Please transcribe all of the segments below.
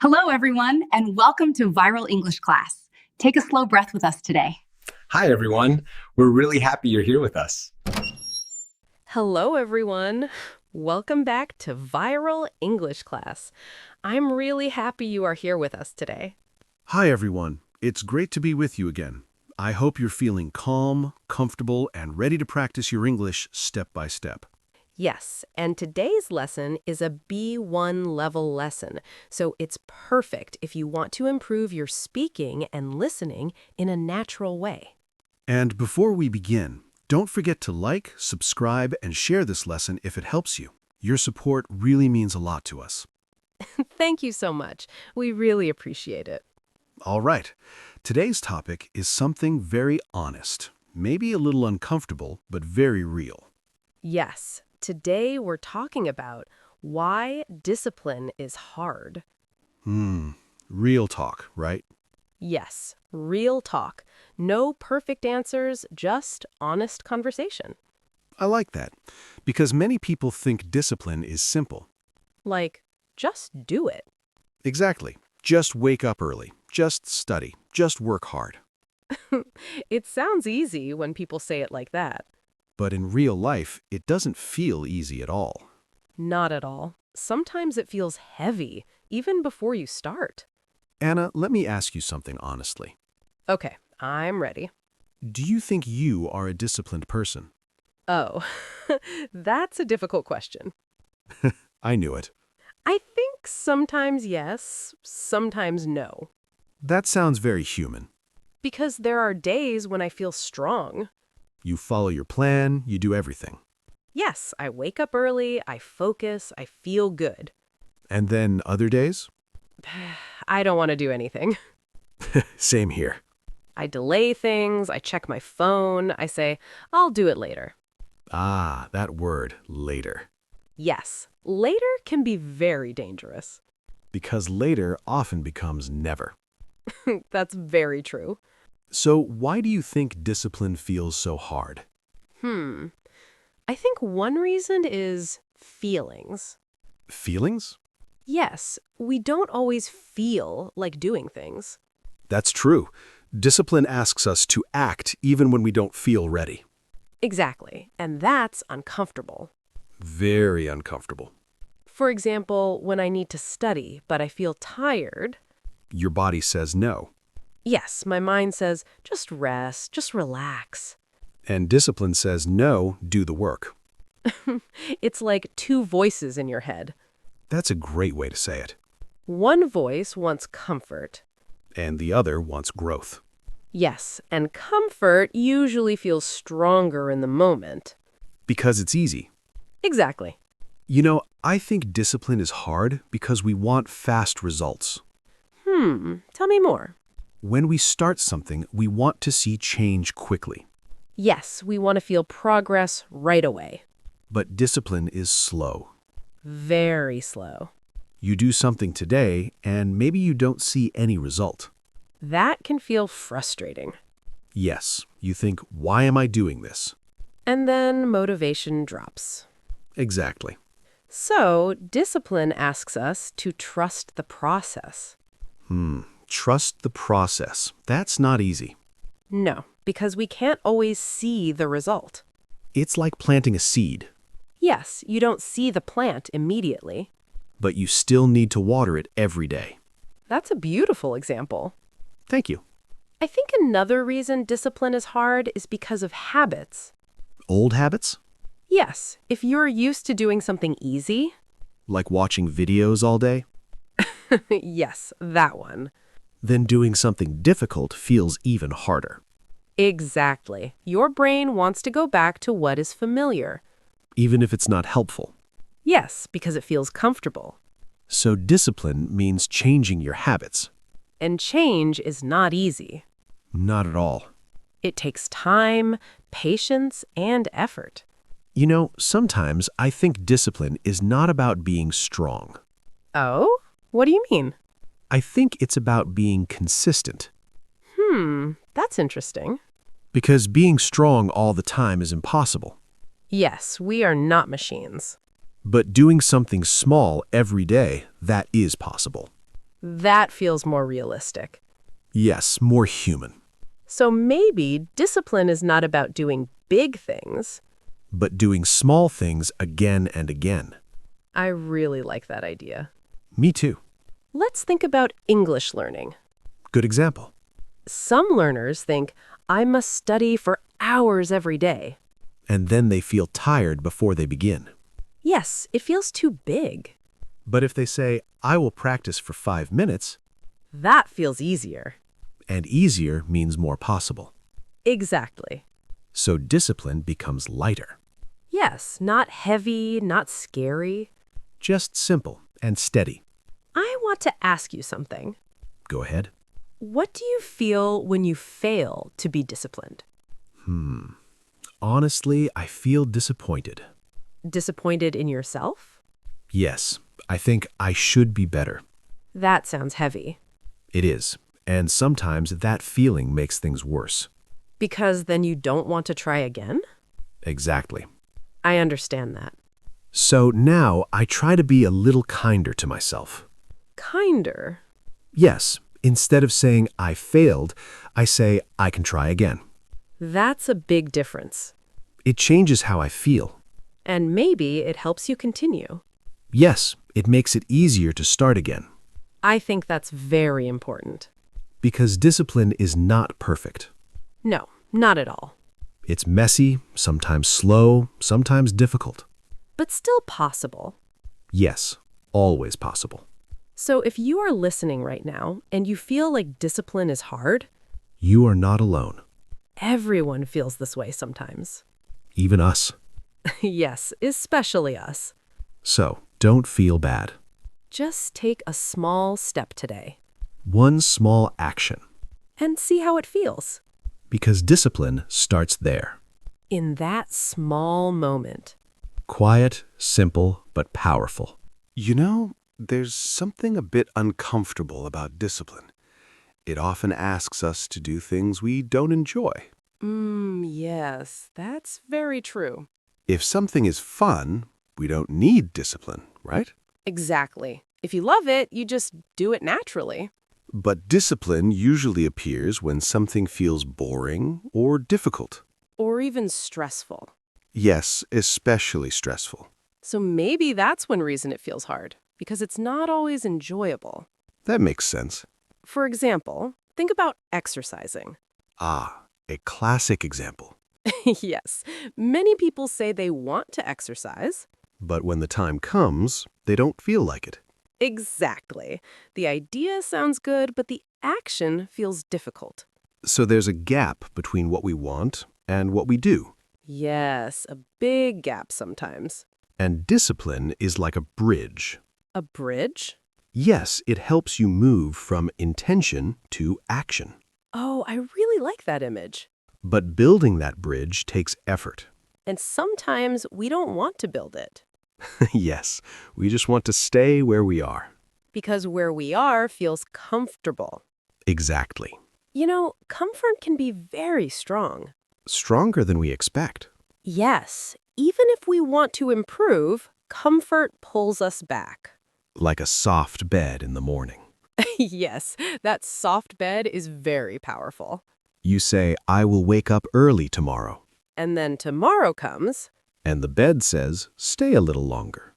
Hello, everyone, and welcome to Viral English Class. Take a slow breath with us today. Hi, everyone. We're really happy you're here with us. Hello, everyone. Welcome back to Viral English Class. I'm really happy you are here with us today. Hi, everyone. It's great to be with you again. I hope you're feeling calm, comfortable, and ready to practice your English step by step. Yes, and today's lesson is a B1 level lesson, so it's perfect if you want to improve your speaking and listening in a natural way. And before we begin, don't forget to like, subscribe, and share this lesson if it helps you. Your support really means a lot to us. Thank you so much. We really appreciate it. All right. Today's topic is something very honest, maybe a little uncomfortable, but very real. Yes, today we're talking about why discipline is hard. Real talk, right? Yes, real talk. No perfect answers, just honest conversation. I like that, because many people think discipline is simple. Like, just do it. Exactly. Just wake up early. Just study. Just work hard. It sounds easy when people say it like that. But in real life, it doesn't feel easy at all. Not at all. Sometimes it feels heavy, even before you start. Anna, let me ask you something honestly. Okay, I'm ready. Do you think you are a disciplined person? Oh, that's a difficult question. I knew it. I think sometimes yes, sometimes no. That sounds very human. Because there are days when I feel strong. You follow your plan, you do everything. Yes, I wake up early, I focus, I feel good. And then other days? I don't want to do anything. Same here. I delay things, I check my phone, I say, I'll do it later. Ah, that word, later. Yes, later can be very dangerous. Because later often becomes never. That's very true. So why do you think discipline feels so hard? I think one reason is feelings. Feelings? Yes, we don't always feel like doing things. That's true. Discipline asks us to act even when we don't feel ready. Exactly, and that's uncomfortable. Very uncomfortable. For example, when I need to study, but I feel tired, Your body says no. yes, my mind says, just rest, just relax. And discipline says no, do the work. It's like two voices in your head. That's a great way to say it. One voice wants comfort. And the other wants growth. Yes, and comfort usually feels stronger in the moment. Because it's easy. Exactly. You know, I think discipline is hard because we want fast results. Tell me more. When we start something, we want to see change quickly. Yes, we want to feel progress right away. But discipline is slow. Very slow. You do something today, and maybe you don't see any result. That can feel frustrating. Yes, you think, why am I doing this? And then motivation drops. Exactly. So, discipline asks us to trust the process. Trust the process. That's not easy. No, because we can't always see the result. It's like planting a seed, Yes, you don't see the plant immediately. but you still need to water it every day. That's a beautiful example. Thank you. I think another reason discipline is hard is because of habits. Old habits? Yes, if you're used to doing something easy, Like watching videos all day? yes, that one. Then doing something difficult feels even harder. Exactly. Your brain wants to go back to what is familiar. Even if it's not helpful. Yes, because it feels comfortable. So discipline means changing your habits. And change is not easy. Not at all. It takes time, patience, and effort. You know, sometimes I think discipline is not about being strong. Oh? What do you mean? I think it's about being consistent. That's interesting. Because being strong all the time is impossible. Yes, we are not machines. But doing something small every day, that is possible. That feels more realistic. Yes, more human. So maybe discipline is not about doing big things. But doing small things again and again. I really like that idea. Me too. Let's think about English learning. Good example. Some learners think, I must study for hours every day. And then they feel tired before they begin. Yes, it feels too big. But if they say, I will practice for 5 minutes, That feels easier. and easier means more possible. Exactly. So discipline becomes lighter. Yes, not heavy, not scary. Just simple and steady. I want to ask you something. Go ahead. What do you feel when you fail to be disciplined? Honestly, I feel disappointed. Disappointed in yourself? Yes, I think I should be better. That sounds heavy. It is. And sometimes that feeling makes things worse. Because then you don't want to try again? Exactly. I understand that. So now I try to be a little kinder to myself. Kinder. Yes, instead of saying I failed, I say I can try again. That's a big difference. It changes how I feel. And maybe it helps you continue. Yes, it makes it easier to start again. I think that's very important. Because discipline is not perfect. No, not at all. It's messy, sometimes slow, sometimes difficult. But still possible. Yes, always possible. So if you are listening right now and you feel like discipline is hard, You are not alone. everyone feels this way sometimes. Even us. Yes, especially us. So, don't feel bad. Just take a small step today One small action. and see how it feels. Because discipline starts there. In that small moment. Quiet, simple, but powerful. You know, there's something a bit uncomfortable about discipline. It often asks us to do things we don't enjoy. Yes, that's very true. If something is fun, we don't need discipline, right? Exactly. If you love it, you just do it naturally. But discipline usually appears when something feels boring or difficult. Or even stressful. Yes, especially stressful. So maybe that's one reason it feels hard, because it's not always enjoyable. That makes sense. For example, think about exercising. Ah, a classic example. Yes, many people say they want to exercise. But when the time comes, they don't feel like it. Exactly. The idea sounds good, but the action feels difficult. So there's a gap between what we want and what we do. Yes, a big gap sometimes. And discipline is like a bridge. A bridge? Yes, it helps you move from intention to action. Oh, I really like that image. But building that bridge takes effort. And sometimes we don't want to build it. Yes, we just want to stay where we are. Because where we are feels comfortable. Exactly. You know, comfort can be very strong. Stronger than we expect. Yes, even if we want to improve, comfort pulls us back. Like a soft bed in the morning. Yes, that soft bed is very powerful. You say, I will wake up early tomorrow. And then tomorrow comes, And the bed says, stay a little longer.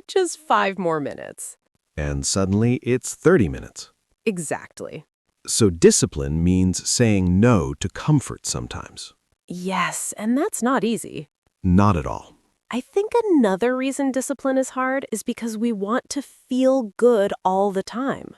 just 5 more minutes. And suddenly it's 30 minutes. Exactly. So discipline means saying no to comfort sometimes. Yes, and that's not easy. Not at all. I think another reason discipline is hard is because we want to feel good all the time.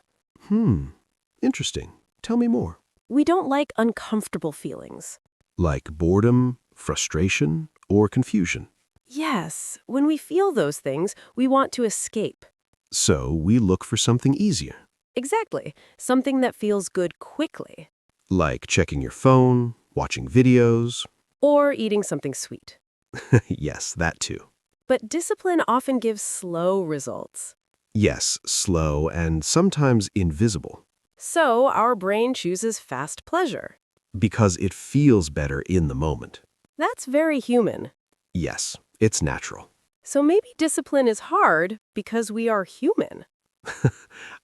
Interesting. Tell me more. We don't like uncomfortable feelings. Like boredom, frustration, or confusion. Yes, when we feel those things, we want to escape. So we look for something easier. Exactly, something that feels good quickly. Like checking your phone, watching videos. Or eating something sweet. Yes, that too. But discipline often gives slow results. Yes, slow and sometimes invisible. So our brain chooses fast pleasure. Because it feels better in the moment. That's very human. Yes, it's natural. So maybe discipline is hard because we are human.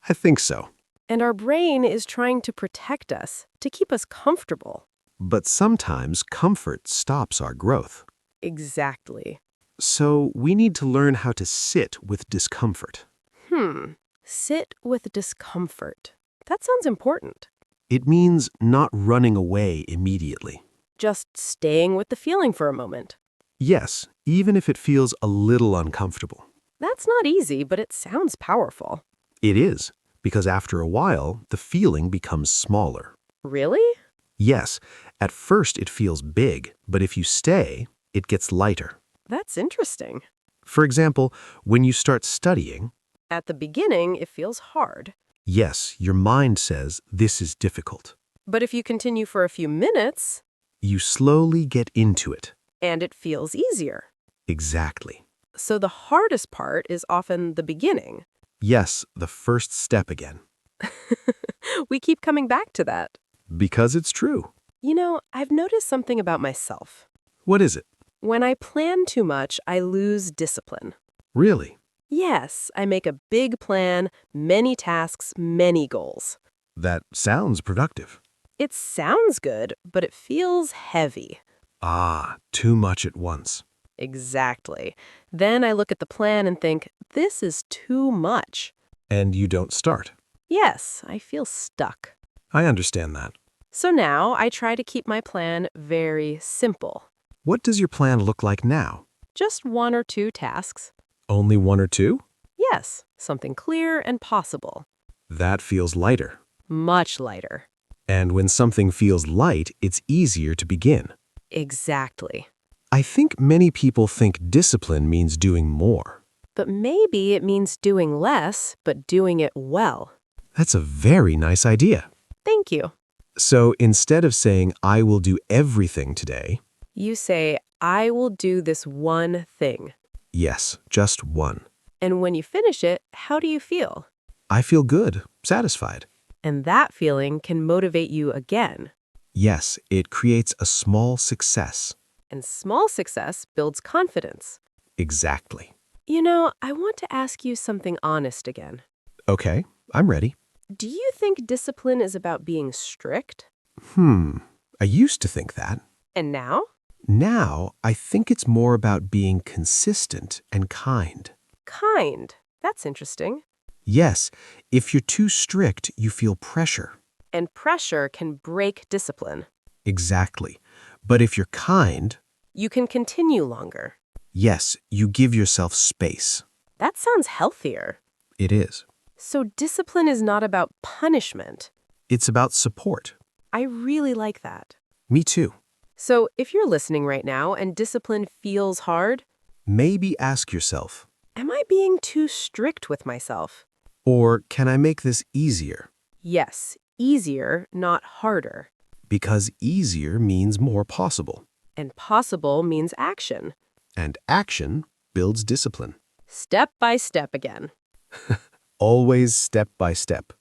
I think so. And our brain is trying to protect us, to keep us comfortable. But sometimes comfort stops our growth. Exactly. So we need to learn how to sit with discomfort. Sit with discomfort. That sounds important. It means not running away immediately. Just staying with the feeling for a moment. Yes, even if it feels a little uncomfortable. That's not easy, but it sounds powerful. It is, because after a while, the feeling becomes smaller. Really? Yes, at first it feels big, but if you stay, it gets lighter. That's interesting. For example, when you start studying, At the beginning, it feels hard. yes, your mind says this is difficult. But if you continue for a few minutes, You slowly get into it. and it feels easier. Exactly. So the hardest part is often the beginning. Yes, the first step again. We keep coming back to that. Because it's true. You know, I've noticed something about myself. What is it? When I plan too much, I lose discipline. Really? Yes, I make a big plan, many tasks, many goals. That sounds productive. It sounds good, but it feels heavy. Ah, too much at once. Exactly. Then I look at the plan and think, this is too much. And you don't start. Yes, I feel stuck. I understand that. So now I try to keep my plan very simple. What does your plan look like now? Just 1 or 2 tasks. Only 1 or 2? Yes, something clear and possible. That feels lighter. Much lighter. And when something feels light, it's easier to begin. Exactly. I think many people think discipline means doing more. But maybe it means doing less, but doing it well. That's a very nice idea. Thank you. So instead of saying, I will do everything today, You say, I will do this one thing. yes, just one. And when you finish it, how do you feel? I feel good, satisfied. And that feeling can motivate you again. Yes, it creates a small success. And small success builds confidence. Exactly. You know, I want to ask you something honest again. Okay, I'm ready. Do you think discipline is about being strict? I used to think that. And now? Now, I think it's more about being consistent and kind. Kind. That's interesting. Yes, if you're too strict, you feel pressure. And pressure can break discipline. Exactly. But if you're kind, You can continue longer. yes, you give yourself space. That sounds healthier. It is. So discipline is not about punishment. It's about support. I really like that. Me too. So if you're listening right now and discipline feels hard, Maybe ask yourself, am I being too strict with myself? or can I make this easier? Yes, easier, not harder. Because easier means more possible. And possible means action. And action builds discipline. Step by step again. Always step by step.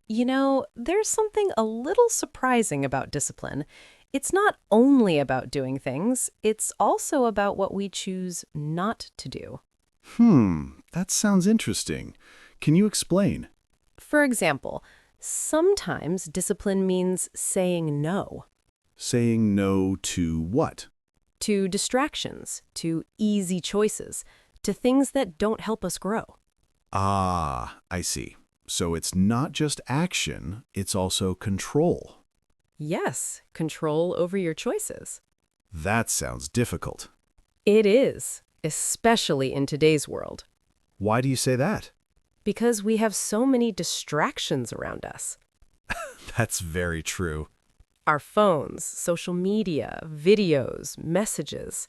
You know, there's something a little surprising about discipline. It's not only about doing things, it's also about what we choose not to do. That sounds interesting. Can you explain? For example, sometimes discipline means saying no Saying no to what? to distractions, to easy choices, to things that don't help us grow. Ah, I see. So it's not just action, it's also control. Yes, control over your choices. That sounds difficult. It is, especially in today's world, Why do you say that? because we have so many distractions around us. That's very true. Our phones, social media, videos, messages.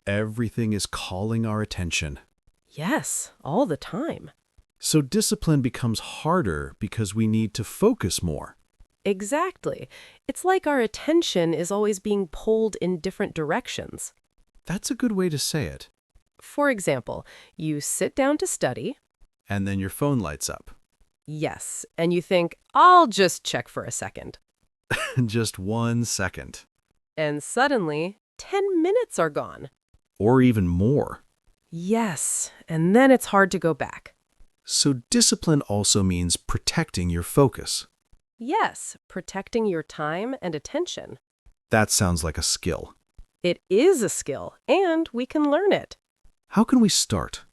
Everything is calling our attention. Yes, all the time. So discipline becomes harder because we need to focus more. Exactly. It's like our attention is always being pulled in different directions. That's a good way to say it. For example, you sit down to study. And then your phone lights up. Yes, and you think, I'll just check for a second. Just 1 second. And suddenly, 10 minutes are gone. Or even more. Yes, and then it's hard to go back. So discipline also means protecting your focus. Yes, protecting your time and attention. That sounds like a skill. It is a skill, and we can learn it. How can we start?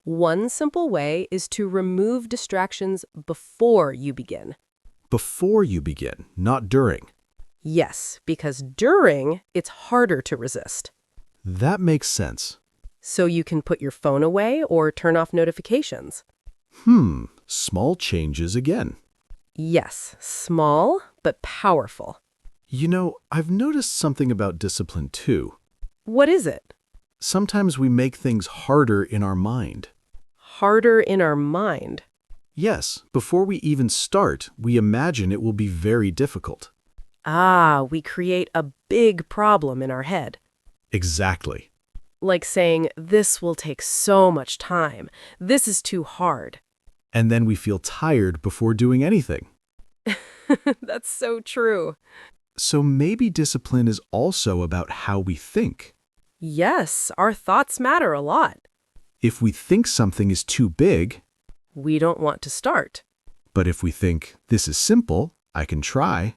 One simple way is to remove distractions before you begin. Before you begin, not during. Yes, because during, it's harder to resist. That makes sense. So you can put your phone away or turn off notifications. Small changes again. Yes, small but powerful. You know, I've noticed something about discipline too. What is it? Sometimes we make things harder in our mind. Harder in our mind. Yes, before we even start, we imagine it will be very difficult. We create a big problem in our head. Exactly. Like saying, this will take so much time. This is too hard. And then we feel tired before doing anything. That's so true. So maybe discipline is also about how we think. Yes, our thoughts matter a lot. If we think something is too big, We don't want to start. but if we think, this is simple, I can try.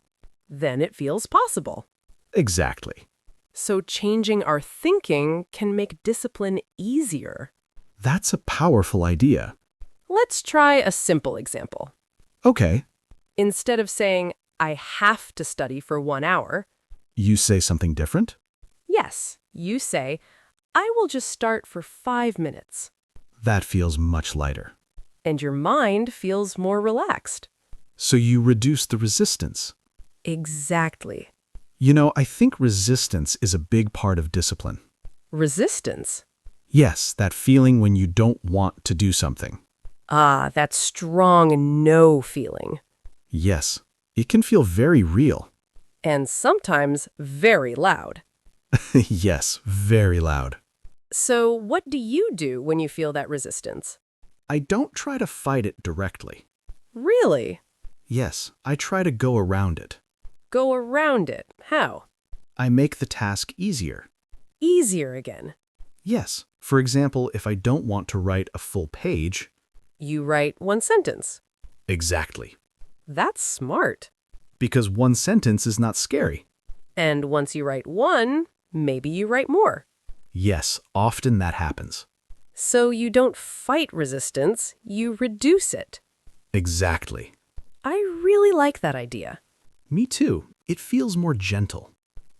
Then it feels possible. Exactly. So changing our thinking can make discipline easier. That's a powerful idea. Let's try a simple example. Okay, Instead of saying, I have to study for 1 hour, you say something different? yes, you say, I will just start for 5 minutes. That feels much lighter. And your mind feels more relaxed. So you reduce the resistance. Exactly. You know, I think resistance is a big part of discipline. Resistance. Yes, that feeling when you don't want to do something. That strong no feeling. Yes, it can feel very real. And sometimes very loud. Yes, very loud. So what do you do when you feel that resistance? I don't try to fight it directly. Really? Yes, I try to go around it. Go around it. How? I make the task easier. Easier again. Yes, for example, if I don't want to write a full page. You write 1 sentence. Exactly. That's smart. Because one sentence is not scary. And once you write 1, maybe you write more. Yes, often that happens. So you don't fight resistance, you reduce it. Exactly. I really like that idea. Me too. It feels more gentle.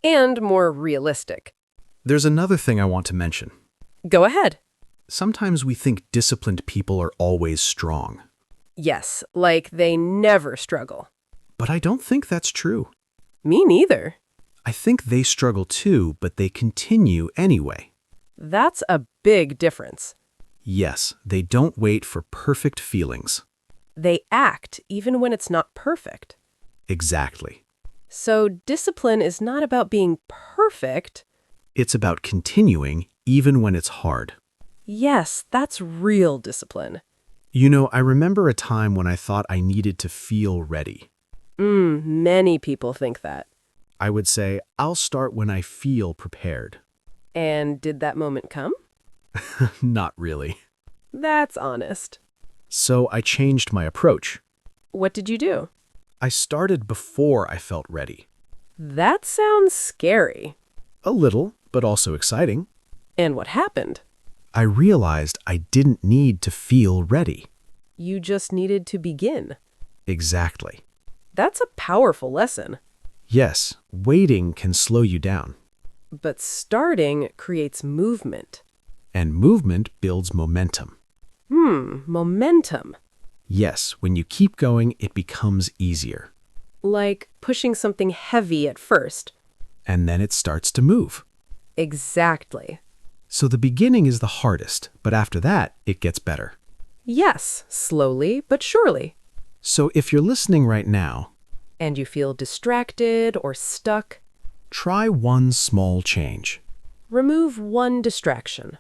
And more realistic. There's another thing I want to mention. Go ahead. Sometimes we think disciplined people are always strong. Yes, like they never struggle. But I don't think that's true. Me neither. I think they struggle too, but they continue anyway. That's a big difference. Yes, they don't wait for perfect feelings. They act even when it's not perfect. Exactly. So discipline is not about being perfect. It's about continuing even when it's hard. Yes, that's real discipline. You know, I remember a time when I thought I needed to feel ready. Many people think that. I would say, I'll start when I feel prepared. And did that moment come? Not really. That's honest. So I changed my approach. What did you do? I started before I felt ready. That sounds scary. A little, but also exciting. And what happened? I realized I didn't need to feel ready. You just needed to begin. Exactly. That's a powerful lesson. Yes, waiting can slow you down. But starting creates movement. And movement builds momentum. Momentum. Yes, when you keep going, it becomes easier. Like pushing something heavy at first. And then it starts to move. Exactly. So the beginning is the hardest, but after that, it gets better. Yes, slowly but surely. So if you're listening right now, And you feel distracted or stuck, try one small change. remove one distraction.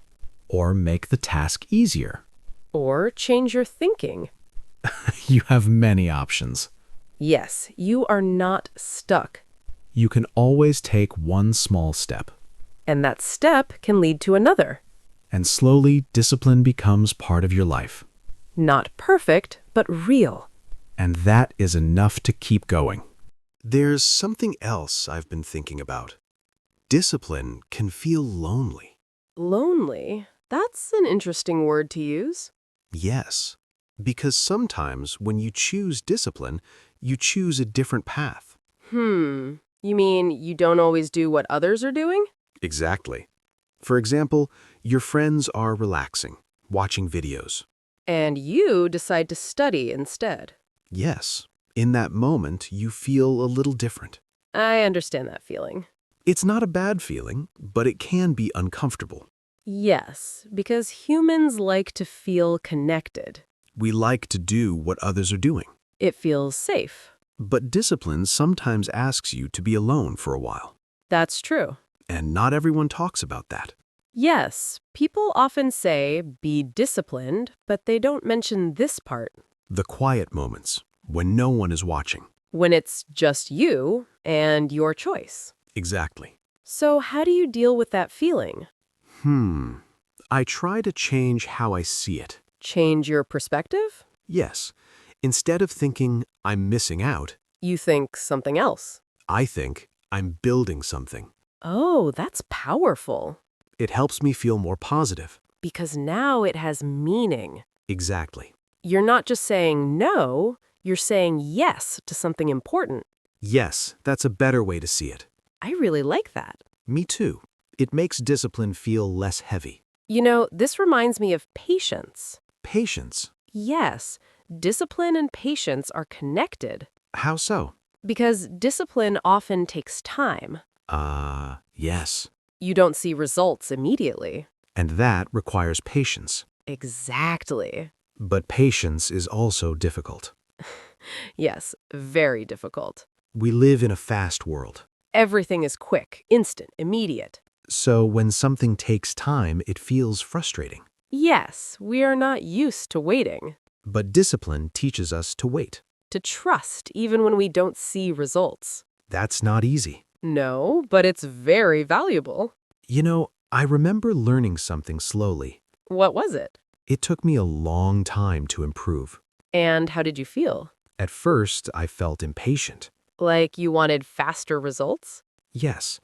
Or make the task easier. Or change your thinking. You have many options. Yes, you are not stuck. You can always take one small step. And that step can lead to another. And slowly, discipline becomes part of your life. Not perfect, but real. And that is enough to keep going. There's something else I've been thinking about. Discipline can feel lonely. Lonely? That's an interesting word to use. Yes, because sometimes when you choose discipline, you choose a different path. You mean you don't always do what others are doing? Exactly. For example, your friends are relaxing, watching videos. And you decide to study instead. Yes, in that moment, you feel a little different. I understand that feeling. It's not a bad feeling, but it can be uncomfortable. Yes, because humans like to feel connected. We like to do what others are doing. It feels safe. But discipline sometimes asks you to be alone for a while. That's true. And not everyone talks about that. Yes, people often say, be disciplined, but they don't mention this part. The quiet moments, when no one is watching. When it's just you and your choice. Exactly. So how do you deal with that feeling? I try to change how I see it. Change your perspective? Yes. Instead of thinking I'm missing out, You think something else. I think I'm building something. Oh, that's powerful. It helps me feel more positive. Because now it has meaning. Exactly. You're not just saying no, you're saying yes to something important. Yes, that's a better way to see it. I really like that. Me too. It makes discipline feel less heavy. You know, this reminds me of patience. Patience. Yes, discipline and patience are connected. How so? Because discipline often takes time. Yes. You don't see results immediately. And that requires patience. Exactly. But patience is also difficult. Yes, very difficult. We live in a fast world. Everything is quick, instant, immediate. So when something takes time, it feels frustrating. Yes, we are not used to waiting. But discipline teaches us to wait. To trust even when we don't see results. That's not easy. No, but it's very valuable. You know, I remember learning something slowly. What was it? It took me a long time to improve. And how did you feel? At first, I felt impatient. Like you wanted faster results? Yes.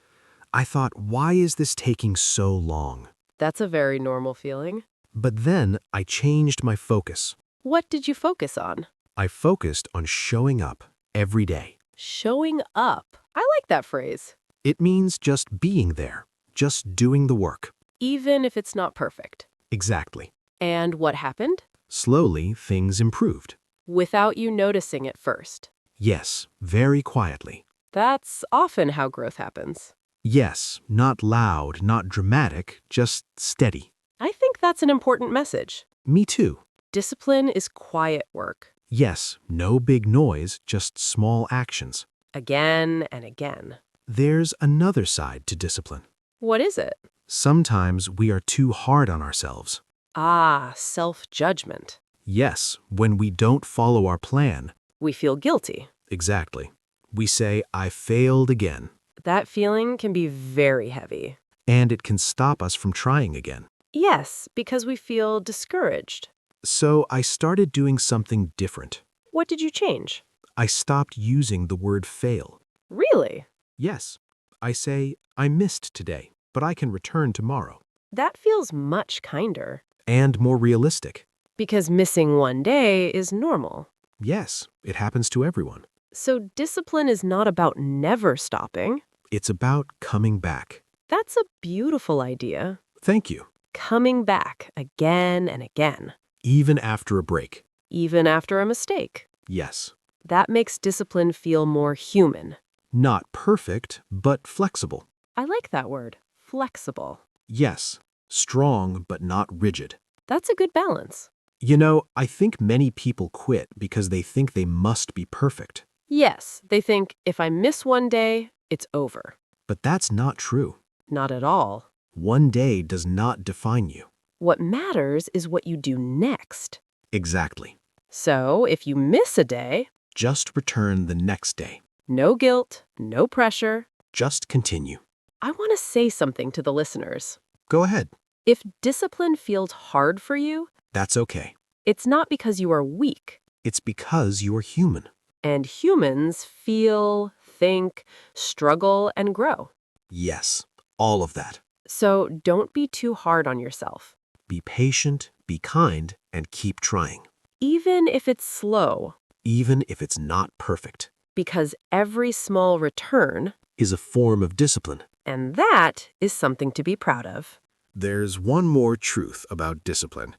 I thought, why is this taking so long? That's a very normal feeling. But then I changed my focus. What did you focus on? I focused on showing up every day. Showing up. I like that phrase. It means just being there, just doing the work. Even if it's not perfect. Exactly. And what happened? Slowly, things improved. Without you noticing at first. Yes, very quietly. That's often how growth happens. Yes, not loud, not dramatic, just steady. I think that's an important message. Me too. Discipline is quiet work. Yes, no big noise, just small actions. Again and again. There's another side to discipline. What is it? Sometimes we are too hard on ourselves. Ah, self-judgment. Yes, when we don't follow our plan. We feel guilty. Exactly. We say, I failed again. That feeling can be very heavy. And it can stop us from trying again. Yes, because we feel discouraged. So I started doing something different. What did you change? I stopped using the word fail. Really? Yes. I say, I missed today, but I can return tomorrow. That feels much kinder. And more realistic. Because missing one day is normal. Yes, it happens to everyone. So discipline is not about never stopping. It's about coming back. That's a beautiful idea. Thank you. Coming back again and again. Even after a break. Even after a mistake. Yes. That makes discipline feel more human. Not perfect, but flexible. I like that word. Flexible. Yes. Strong, but not rigid. That's a good balance. You know, I think many people quit because they think they must be perfect. Yes, they think if I miss one day, it's over. But that's not true. Not at all. One day does not define you. What matters is what you do next. Exactly. So if you miss a day, Just return the next day. no guilt, no pressure. Just continue. I want to say something to the listeners. Go ahead. If discipline feels hard for you, That's okay. It's not because you are weak. It's because you're human. And humans feel, think, struggle, and grow. Yes, all of that. So don't be too hard on yourself. Be patient, be kind, and keep trying. Even if it's slow, Even if it's not perfect, because every small return, is a form of discipline. and that is something to be proud of. There's one more truth about discipline,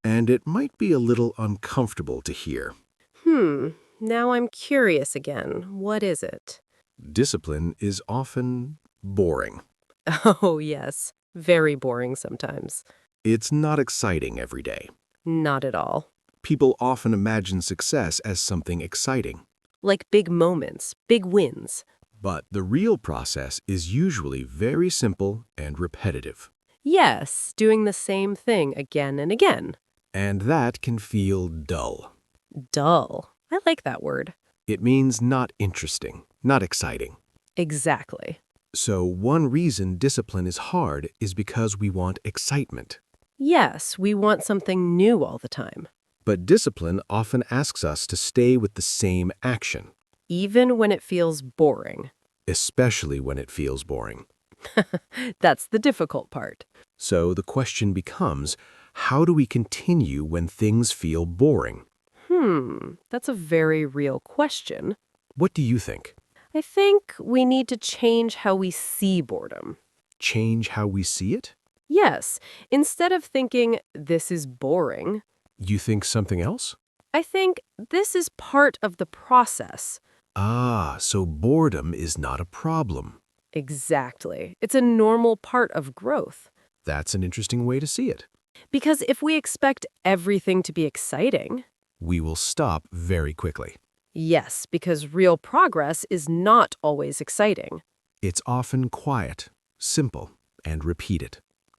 and it might be a little uncomfortable to hear. Now I'm curious again. What is it? Discipline is often boring. Oh, yes. Very boring sometimes. It's not exciting every day. Not at all. People often imagine success as something exciting, Like big moments, big wins. but the real process is usually very simple and repetitive. Yes, doing the same thing again and again. And that can feel dull. Dull. I like that word. It means not interesting, not exciting. Exactly. So one reason discipline is hard is because we want excitement. Yes, we want something new all the time. But discipline often asks us to stay with the same action, Even when it feels boring. especially when it feels boring. That's the difficult part. So the question becomes, how do we continue when things feel boring? That's a very real question. What do you think? I think we need to change how we see boredom. Change how we see it? Yes, instead of thinking, this is boring, You think something else? I think this is part of the process. Ah, so boredom is not a problem. Exactly. It's a normal part of growth. That's an interesting way to see it. Because if we expect everything to be exciting, We will stop very quickly. yes, because real progress is not always exciting, It's often quiet, simple, and repeated.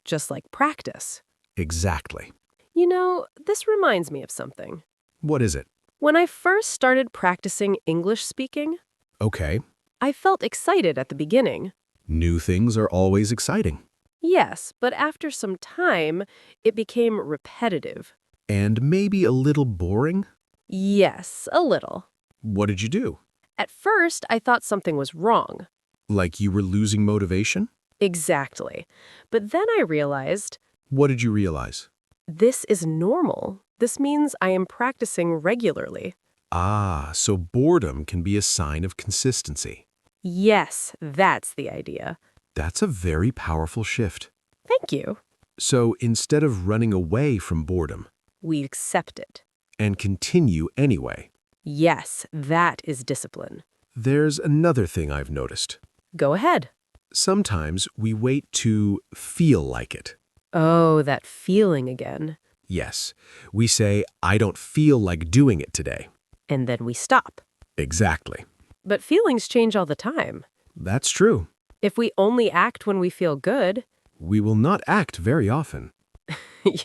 just like practice. Exactly. You know, this reminds me of something. What is it? When I first started practicing English speaking, Okay. I felt excited at the beginning. New things are always exciting. Yes, but after some time, it became repetitive. And maybe a little boring? Yes, a little. What did you do? At first, I thought something was wrong. Like you were losing motivation? Exactly. But then I realized, What did you realize? this is normal. This means I am practicing regularly. Ah, so boredom can be a sign of consistency. Yes, that's the idea. That's a very powerful shift. Thank you. So instead of running away from boredom We accept it. and continue anyway, Yes, that is discipline. there's another thing I've noticed. Go ahead. Sometimes we wait to feel like it. Oh, that feeling again. Yes, we say, I don't feel like doing it today. And then we stop. Exactly. But feelings change all the time. That's true. If we only act when we feel good, We will not act very often.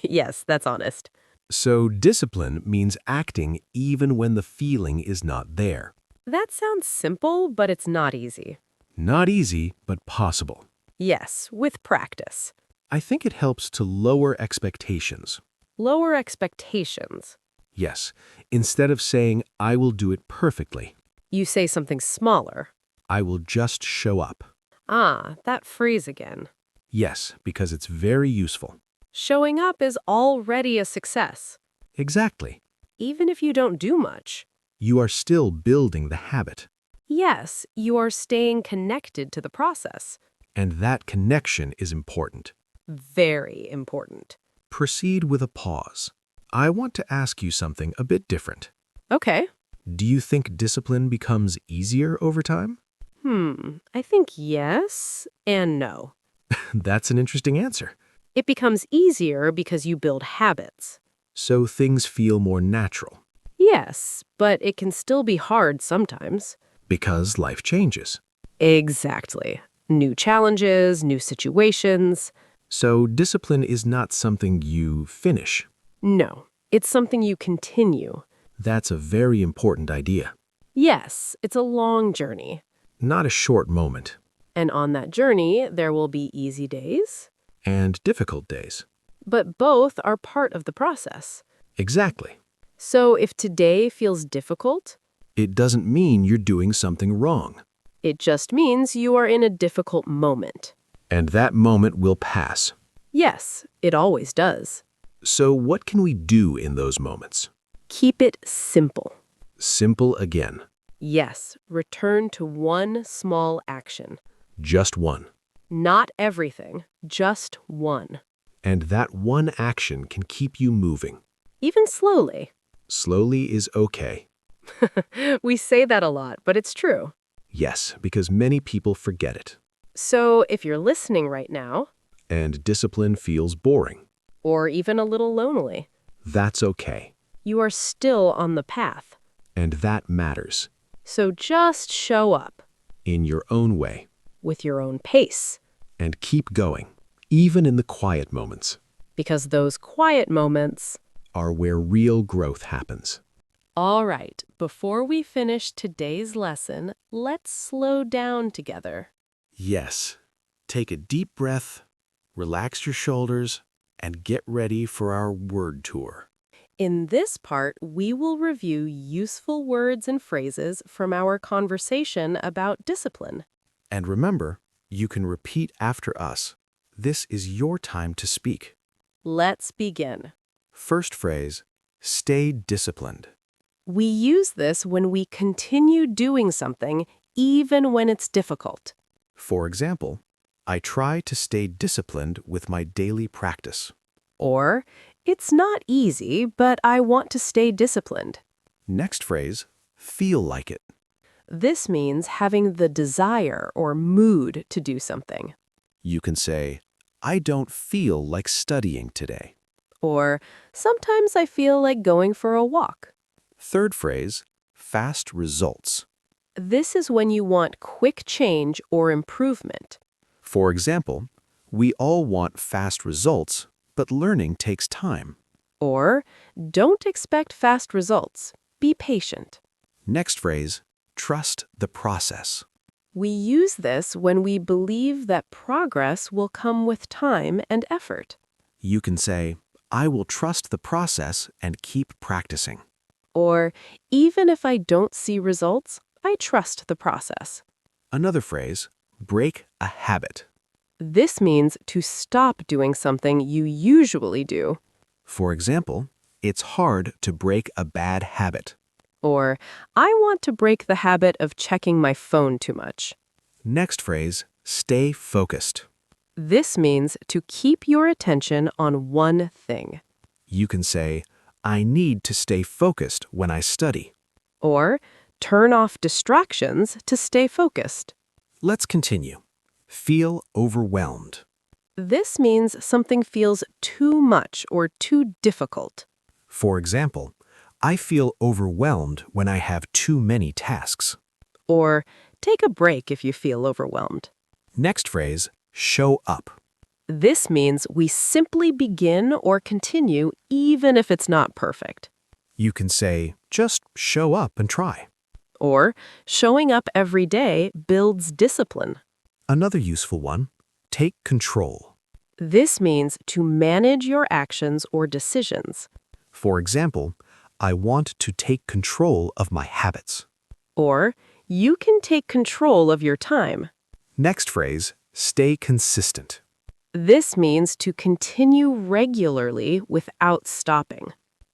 yes, that's honest. So discipline means acting even when the feeling is not there. That sounds simple, but it's not easy. Not easy, but possible. Yes, with practice. I think it helps to lower expectations. Lower expectations. Yes, instead of saying, I will do it perfectly, You say something smaller. I will just show up. Ah, that phrase again. Yes, because it's very useful. Showing up is already a success. Exactly. Even if you don't do much. You are still building the habit, Yes, you are staying connected to the process. and that connection is important. Very important. Proceed with a pause. I want to ask you something a bit different. Okay. Do you think discipline becomes easier over time? I think yes and no. That's an interesting answer. It becomes easier because you build habits. So things feel more natural Yes, but it can still be hard sometimes. because life changes. Exactly. New challenges, new situations. So discipline is not something you finish. No, it's something you continue. That's a very important idea. Yes, it's a long journey. Not a short moment. And on that journey, there will be easy days, And difficult days. but both are part of the process. Exactly. So if today feels difficult, It doesn't mean you're doing something wrong. it just means you are in a difficult moment. And that moment will pass. Yes, it always does. So what can we do in those moments? Keep it simple. Simple again. Yes, return to one small action. Just one. Not everything, just one. And that one action can keep you moving. Even slowly. Slowly is okay. We say that a lot, but it's true. Yes, because many people forget it. So if you're listening right now, And discipline feels boring. or even a little lonely, That's okay. you are still on the path. And that matters. So just show up In your own way. with your own pace, And keep going, even in the quiet moments, because those quiet moments. are where real growth happens. All right, before we finish today's lesson, let's slow down together. Yes. Take a deep breath, relax your shoulders, and get ready for our word tour. In this part, we will review useful words and phrases from our conversation about discipline. And remember, you can repeat after us. This is your time to speak. Let's begin. First phrase, stay disciplined. We use this when we continue doing something even when it's difficult. For example, I try to stay disciplined with my daily practice. Or, it's not easy, but I want to stay disciplined. Next phrase, feel like it. This means having the desire or mood to do something. You can say, I don't feel like studying today. Or, sometimes I feel like going for a walk. Third phrase, fast results. This is when you want quick change or improvement. For example, we all want fast results, but learning takes time. Or, don't expect fast results. Be patient. Next phrase, trust the process. We use this when we believe that progress will come with time and effort. You can say, I will trust the process and keep practicing. Or, even if I don't see results, I trust the process. Another phrase, break a habit. This means to stop doing something you usually do. For example, it's hard to break a bad habit. Or, I want to break the habit of checking my phone too much. Next phrase, stay focused. This means to keep your attention on one thing. You can say, I need to stay focused when I study. Or, turn off distractions to stay focused. Let's continue. Feel overwhelmed. This means something feels too much or too difficult. For example, I feel overwhelmed when I have too many tasks. Or, take a break if you feel overwhelmed. Next phrase, show up. This means we simply begin or continue even if it's not perfect. You can say, just show up and try. Or, showing up every day builds discipline. Another useful one, take control. This means to manage your actions or decisions. For example, I want to take control of my habits. Or, you can take control of your time. Next phrase, stay consistent. This means to continue regularly without stopping.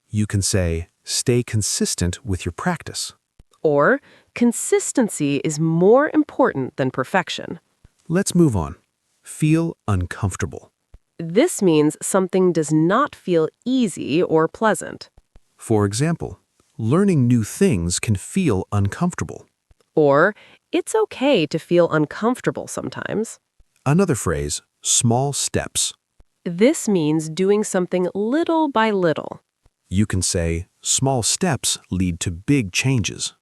You can say, stay consistent with your practice. Or, consistency is more important than perfection. Let's move on. Feel uncomfortable. This means something does not feel easy or pleasant. For example, learning new things can feel uncomfortable. Or, it's okay to feel uncomfortable sometimes. Another phrase, small steps. This means doing something little by little. You can say, small steps lead to big changes.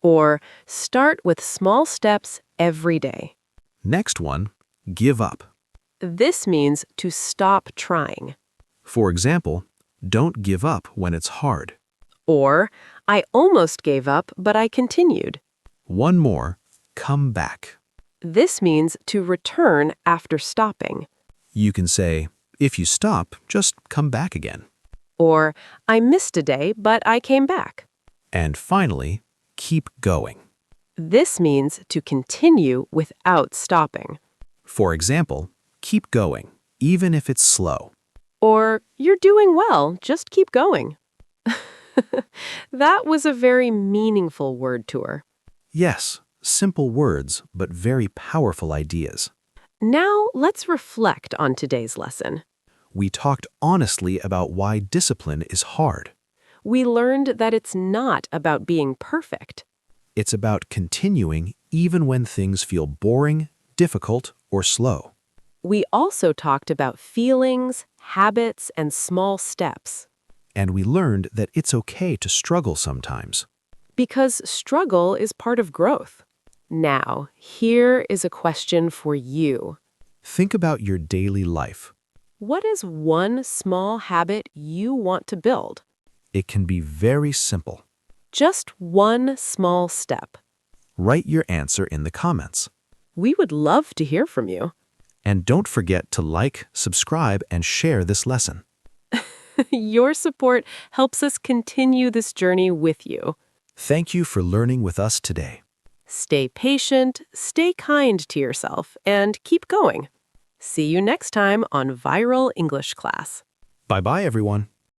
Or, start with small steps every day. Next one, give up. This means to stop trying. For example, don't give up when it's hard. Or, I almost gave up, but I continued. One more, come back. This means to return after stopping. You can say, if you stop, just come back again. Or, I missed a day, but I came back. And finally, keep going. This means to continue without stopping. For example, keep going, even if it's slow. Or, you're doing well, just keep going. That was a very meaningful word tour. Yes, simple words, but very powerful ideas. Now, let's reflect on today's lesson. We talked honestly about why discipline is hard. We learned that it's not about being perfect. It's about continuing even when things feel boring, difficult, or slow. We also talked about feelings, habits, and small steps. And we learned that it's okay to struggle sometimes. Because struggle is part of growth. Now, here is a question for you. Think about your daily life. What is one small habit you want to build? It can be very simple. Just one small step. Write your answer in the comments. We would love to hear from you. And don't forget to like, subscribe, and share this lesson. Your support helps us continue this journey with you. Thank you for learning with us today. Stay patient, stay kind to yourself, and keep going. See you next time on Viral English Class. Bye-bye, everyone.